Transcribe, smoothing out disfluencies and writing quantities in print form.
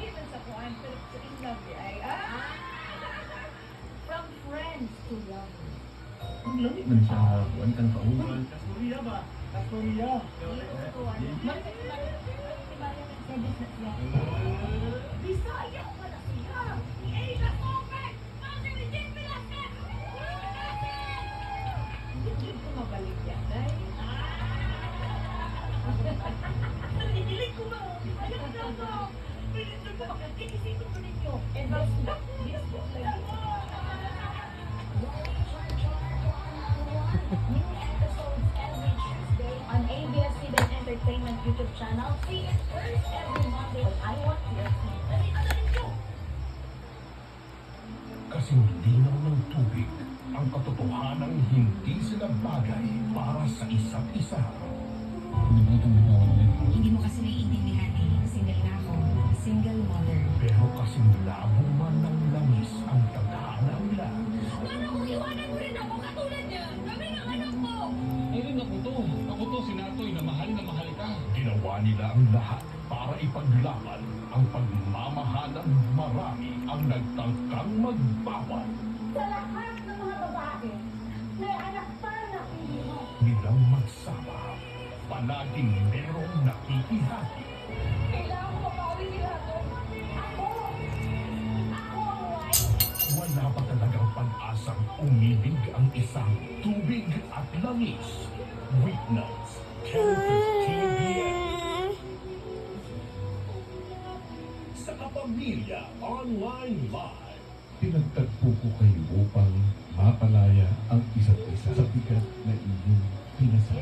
Hindi man sa kuhan, pero sa in love ay, from friends to lovers. Ang lamig man siya. Huwag kang kauban. Kasuriya ba? Kasuriya. Market si Maria Mercedes na siya. Bisaya ko na siya. Eh, nasopek! Bakit ni Jim Velasquez? Hindi ko mabalik yan, dahil. Nanihilig ko ba? Ayaw na ba? Pinito ko. Inisipin ko ninyo. And that's not this book lagi. New episodes every Tuesday on ABS-CBN Entertainment YouTube channel. See it first every Monday on I Want TRT. Nalita na ninyo! Kasing linaw ng tubig ang katotohanang hindi sila bagay para sa isa't isa. Hindi mo itong binawan ulit. Hindi mo kasi naiintindihan eh. Single na ako. Single mother. Pero kasing labo man ng langis ang tadhana nila. Paano kung iwanan mo rin ako katulad niya? Kami ng anak mo! Ay rin ako to. Ako to, si Natoy, na mahal ka. Ginawa nila ang lahat para ipaglaban ang pagmamahalang marami ang nagtangkang magbawal. Sa lahat ng mga babae, may anak pa na hindi mo. Nilang magsama, palaging merong nakikihati. Kailangan ko mapawi nila to. Ako! Ako ang wife! Wala pa talagang pag-asang umibig ang isang tubig at langis. Weeknights, 10:15 p.m. Sa Kapamilya Online Live. Pinagtagpo ko kayo upang mapalaya ang isa't isa sa bigat na inyong pinasa.